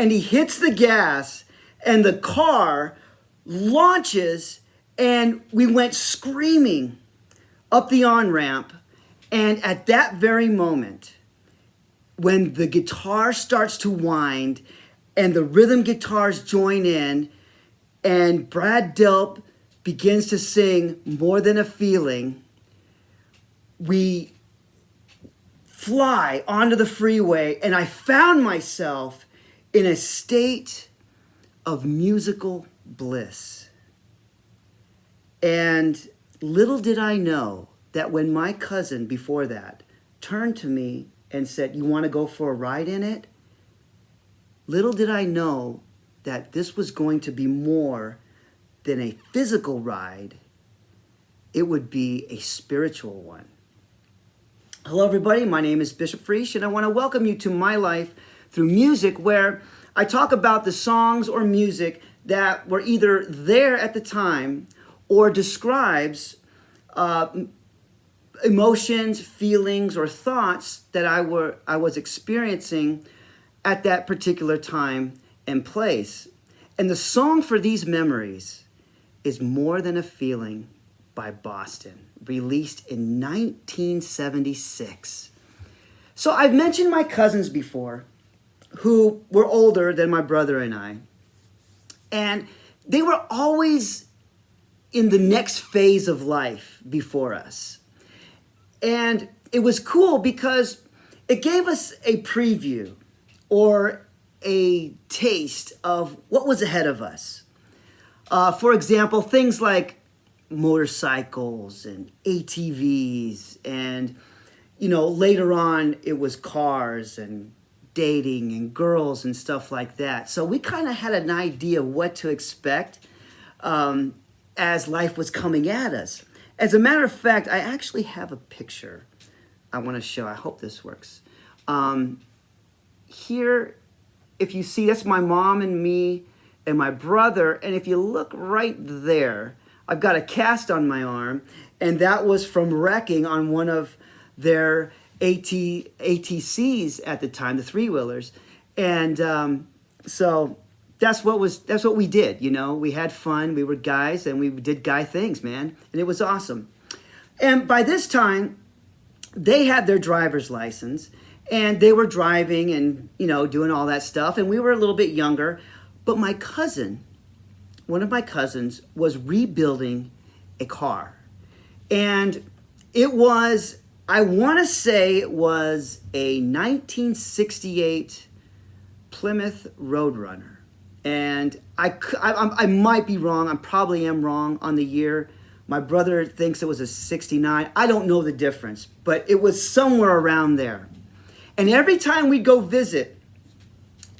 and he hits the gas, and the car launches, and we went screaming up the on-ramp. And at that very moment, when the guitar starts to wind and the rhythm guitars join in, and Brad Delp begins to sing More Than a Feeling, we fly onto the freeway, and I found myself in a state of musical bliss. And little did I know that when my cousin before that turned to me and said, "You want to go for a ride in it?" Little did I know that this was going to be more than a physical ride. It would be a spiritual one. Hello, everybody. My name is Bishop Freesh, and I want to welcome you to my life through music, where I talk about the songs or music that were either there at the time or describes emotions, feelings, or thoughts that I was experiencing at that particular time and place. And the song for these memories is More Than a Feeling by Boston, released in 1976. So I've mentioned my cousins before, who were older than my brother and I. And they were always in the next phase of life before us. And it was cool because it gave us a preview or a taste of what was ahead of us. For example, things like motorcycles and ATVs, and later on it was cars and dating and girls and stuff like that. So we kind of had an idea of what to expect as life was coming at us. As a matter of fact, I actually have a picture I want to show. I hope this works. Here, if you see, that's my mom and me and my brother. And if you look right there, I've got a cast on my arm, and that was from wrecking on one of their ATCs at the time, the three-wheelers. And so that's what we did. We had fun, we were guys, and we did guy things, man. And it was awesome. And by this time, they had their driver's license, and they were driving and, doing all that stuff. And we were a little bit younger. But my cousin, one of my cousins, was rebuilding a car. And it was, I want to say it was a 1968 Plymouth Roadrunner. And I might be wrong. I probably am wrong on the year. My brother thinks it was a 69. I don't know the difference, but it was somewhere around there. And every time we'd go visit,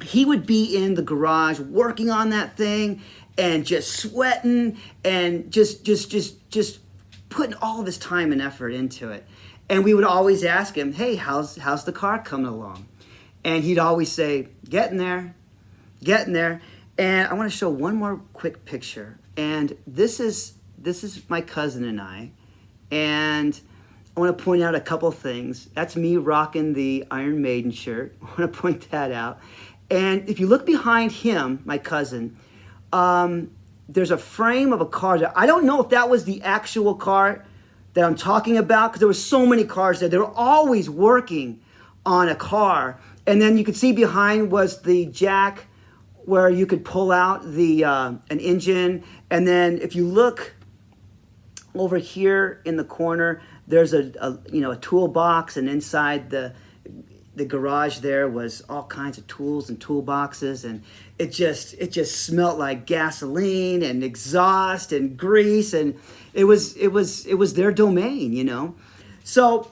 he would be in the garage working on that thing and just sweating and just putting all this time and effort into it. And we would always ask him, "Hey, how's the car coming along?" And he'd always say, "Getting there. And I want to show one more quick picture. And this is my cousin and I. And I want to point out a couple things. That's me rocking the Iron Maiden shirt. I want to point that out. And if you look behind him, my cousin, there's a frame of a car there. I don't know if that was the actual car that I'm talking about, because there were so many cars there. They were always working on a car. And then you could see behind was the jack where you could pull out the an engine. And then if you look over here in the corner, there's a toolbox, and inside the garage there was all kinds of tools and toolboxes, and it just smelled like gasoline and exhaust and grease, and it was their domain, So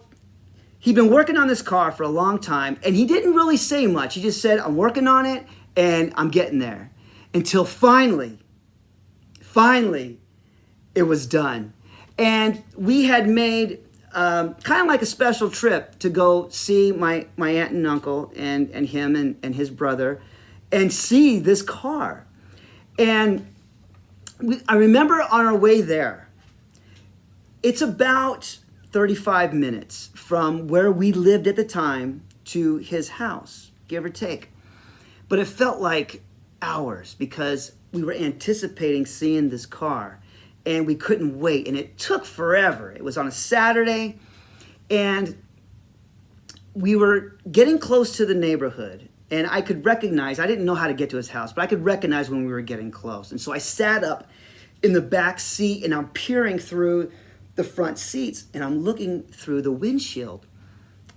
he'd been working on this car for a long time, and he didn't really say much. He just said, "I'm working on it and I'm getting there," until finally it was done. And we had made kind of like a special trip to go see my aunt and uncle and him and his brother and see this car. And I remember on our way there, it's about 35 minutes from where we lived at the time to his house, give or take. But it felt like hours because we were anticipating seeing this car and we couldn't wait. And it took forever. It was on a Saturday and we were getting close to the neighborhood. And I could recognize, I didn't know how to get to his house, but I could recognize when we were getting close. And so I sat up in the back seat and I'm peering through the front seats and I'm looking through the windshield.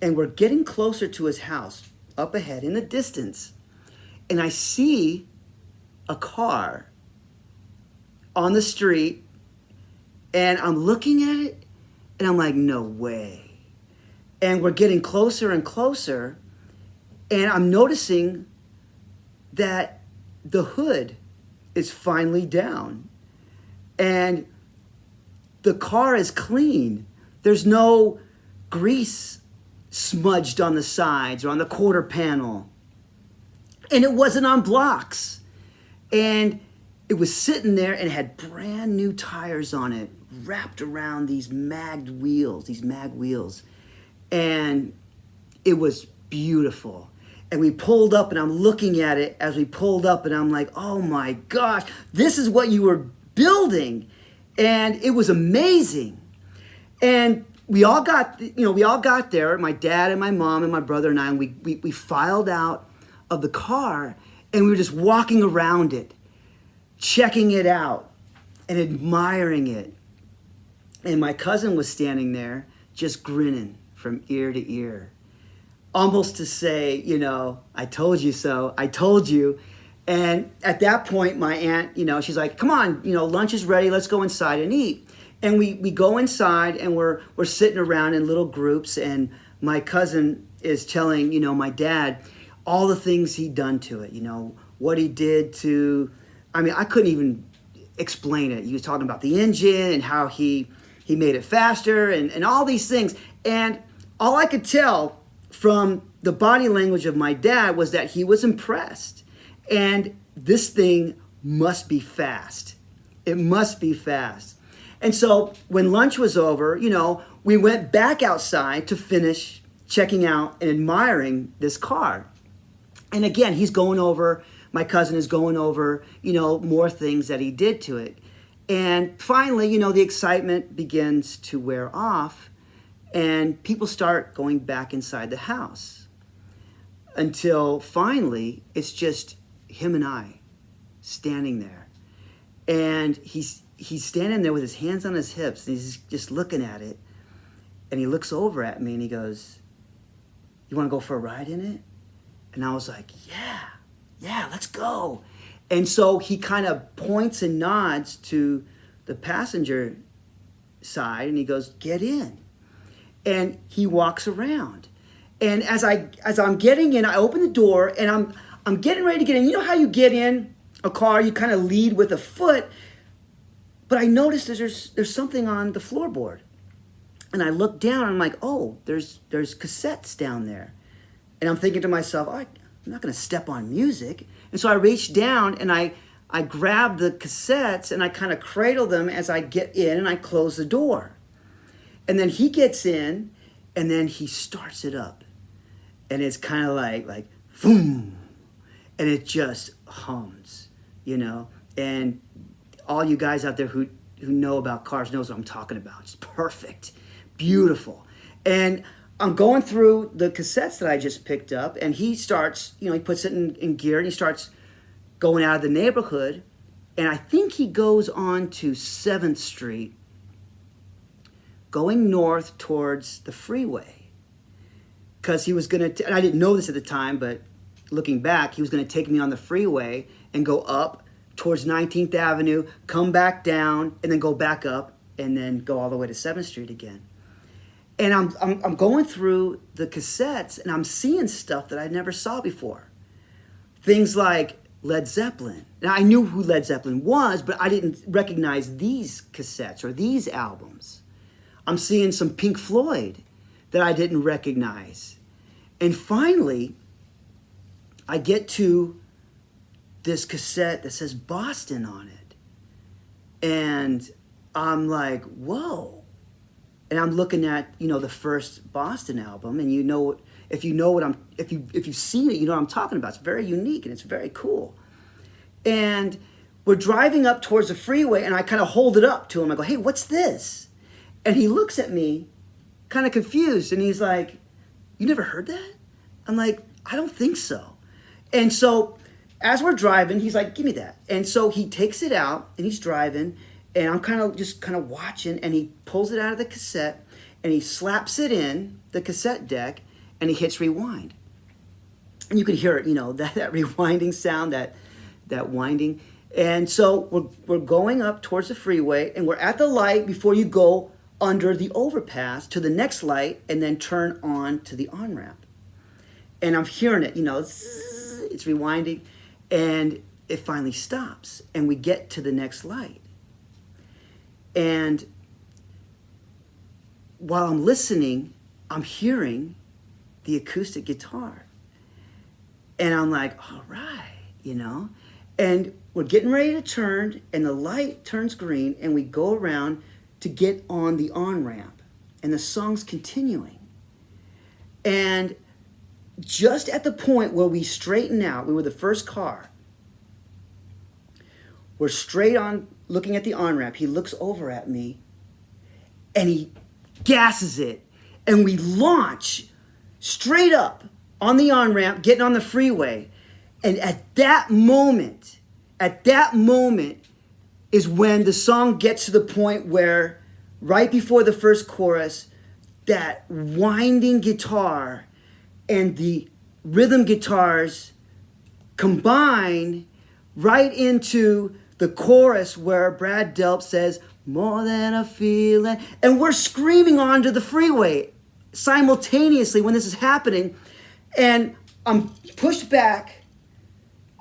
And we're getting closer to his house up ahead in the distance. And I see a car on the street and I'm looking at it and I'm like, no way. And we're getting closer and closer. And I'm noticing that the hood is finally down. And the car is clean. There's no grease smudged on the sides or on the quarter panel. And it wasn't on blocks. And it was sitting there and it had brand new tires on it, wrapped around these mag wheels. And it was beautiful. And we pulled up and I'm looking at it as we pulled up and I'm like, oh my gosh, this is what you were building. And it was amazing. And we all got there, my dad and my mom and my brother and I, and we filed out of the car and we were just walking around it, checking it out and admiring it. And my cousin was standing there just grinning from ear to ear. Almost to say, I told you so, I told you. And at that point, my aunt, she's like, come on, lunch is ready, let's go inside and eat. And we go inside and we're sitting around in little groups and my cousin is telling, my dad all the things he'd done to it, what he did to, I couldn't even explain it. He was talking about the engine and how he made it faster and all these things. And all I could tell from the body language of my dad was that he was impressed. And this thing must be fast. It must be fast. And so when lunch was over, we went back outside to finish checking out and admiring this car. And again, my cousin is going over, more things that he did to it. And finally, the excitement begins to wear off and people start going back inside the house until finally it's just him and I standing there. And he's standing there with his hands on his hips and he's just looking at it. And he looks over at me and he goes, you want to go for a ride in it? And I was like, yeah, let's go. And so he kind of points and nods to the passenger side and he goes, get in. And he walks around. And as I'm getting in, I open the door and I'm getting ready to get in. You know how you get in a car, you kind of lead with a foot. But I noticed there's something on the floorboard. And I look down and I'm like, oh, there's cassettes down there. And I'm thinking to myself, I'm not going to step on music. And so I reach down and I grab the cassettes and I kind of cradle them as I get in and I close the door. And then he gets in and then he starts it up. And it's kind of like boom. And it just hums, And all you guys out there who know about cars knows what I'm talking about. It's perfect, beautiful. And I'm going through the cassettes that I just picked up and he starts, he puts it in gear and he starts going out of the neighborhood. And I think he goes on to 7th Street, going north towards the freeway. Because he was going to, and I didn't know this at the time, but looking back, he was going to take me on the freeway and go up towards 19th Avenue, come back down, and then go back up, and then go all the way to 7th Street again. And I'm going through the cassettes, and I'm seeing stuff that I never saw before. Things like Led Zeppelin. Now, I knew who Led Zeppelin was, but I didn't recognize these cassettes or these albums. I'm seeing some Pink Floyd that I didn't recognize. And finally, I get to this cassette that says Boston on it. And I'm like, whoa. And I'm looking at, the first Boston album, and If you know what if you've seen it, you know what I'm talking about. It's very unique and it's very cool. And we're driving up towards the freeway, and I kind of hold it up to him. I go, "Hey, what's this?" And he looks at me, kind of confused, and he's like, "You never heard that?" I'm like, "I don't think so." And so as we're driving, he's like, "Give me that." And so he takes it out, and he's driving, and I'm kind of watching, and he pulls it out of the cassette, and he slaps it in the cassette deck, and he hits rewind. And you can hear it, that rewinding sound, that winding. And so we're going up towards the freeway, and we're at the light before you go under the overpass to the next light and then turn on to the on-ramp. And I'm hearing it, it's rewinding, and it finally stops, and we get to the next light. And while I'm listening, I'm hearing the acoustic guitar. And I'm like, all right, And we're getting ready to turn, and the light turns green, and we go around to get on the on-ramp. And the song's continuing. And just at the point where we straighten out, we were the first car. We're straight on looking at the on-ramp. He looks over at me, and he gasses it. And we launch straight up on the on-ramp, getting on the freeway. And at that moment is when the song gets to the point where, right before the first chorus, that winding guitar and the rhythm guitars combine right into the chorus where Brad Delp says, "More than a feeling." And we're screaming onto the freeway simultaneously when this is happening. And I'm pushed back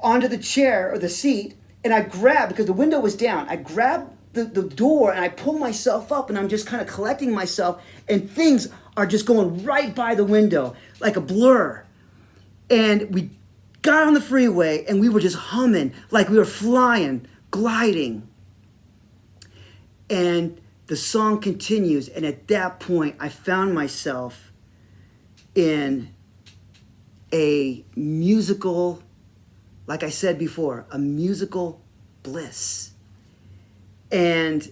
onto the chair or the seat, and I grab, because the window was down, I grab the door and I pull myself up, and I'm just kind of collecting myself, and things are just going right by the window like a blur. And we got on the freeway, and we were just humming like we were flying, gliding. And the song continues, and at that point I found myself in a musical, like I said before, a musical bliss. And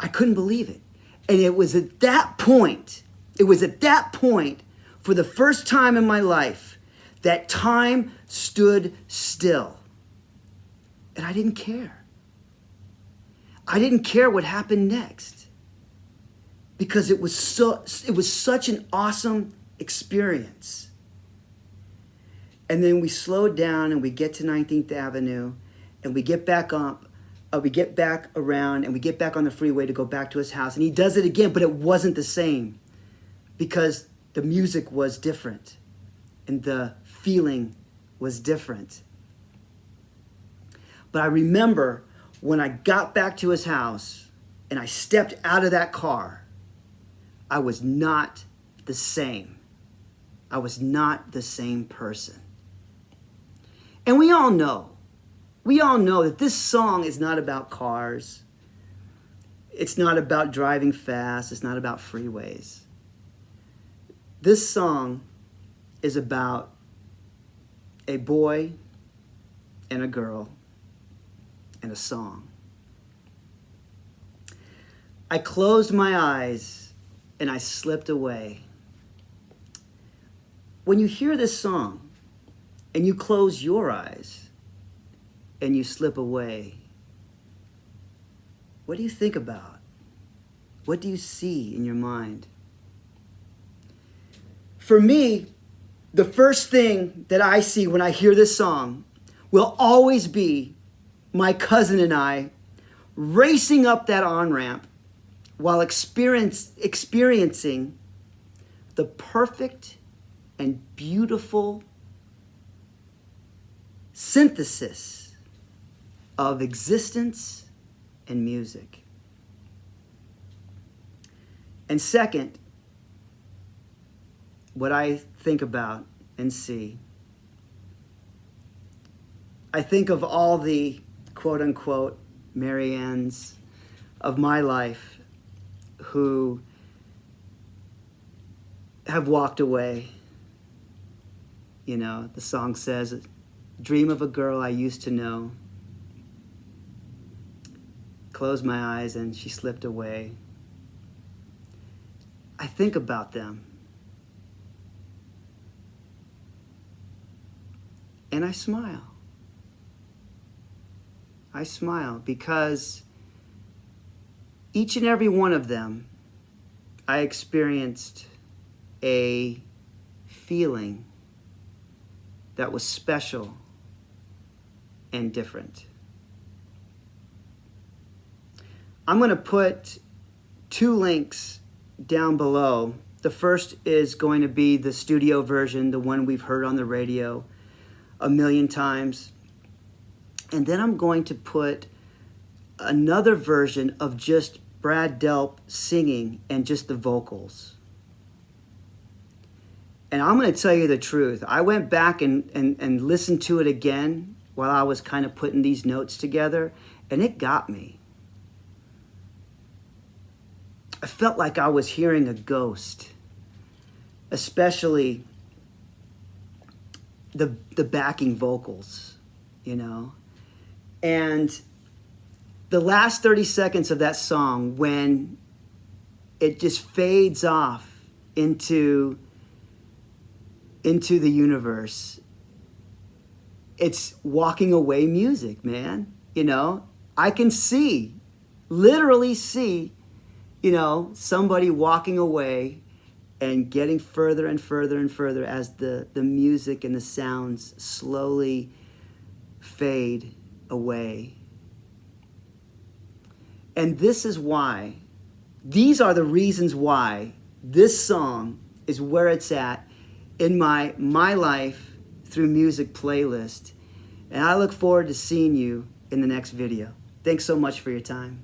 I couldn't believe it. And it was at that point, for the first time in my life, that time stood still. And I didn't care. I didn't care what happened next, because it was such an awesome experience. And then we slowed down, and we get to 19th Avenue, and we get back up, we get back around, and we get back on the freeway to go back to his house. And he does it again, but it wasn't the same, because the music was different and the feeling was different. But I remember when I got back to his house and I stepped out of that car, I was not the same. I was not the same person. And we all know that this song is not about cars. It's not about driving fast. It's not about freeways. This song is about a boy and a girl and a song. I closed my eyes and I slipped away. When you hear this song and you close your eyes and you slip away, what do you think about? What do you see in your mind? For me, the first thing that I see when I hear this song will always be my cousin and I racing up that on-ramp while experiencing the perfect and beautiful synthesis of existence and music. And second, what I think about and see, I think of all the quote-unquote Mariannes of my life who have walked away You know, the song says, dream of a girl I used to know. Closed my eyes and she slipped away. I think about them. And I smile. I smile because each and every one of them, I experienced a feeling that was special and different. I'm going to put 2 links down below. The first is going to be the studio version, the one we've heard on the radio a million times. And then I'm going to put another version of just Brad Delp singing and just the vocals. And I'm going to tell you the truth. I went back and listened to it again while I was kind of putting these notes together, and it got me. I felt like I was hearing a ghost, especially the backing vocals, you know. And the last 30 seconds of that song, when it just fades off into the universe, it's walking away music, man. You know, I can literally see, you know, somebody walking away and getting further and further and further as the music and the sounds slowly fade away. And this is why, these are the reasons why this song is where it's at in my Life Through Music playlist. And I look forward to seeing you in the next video. Thanks so much for your time.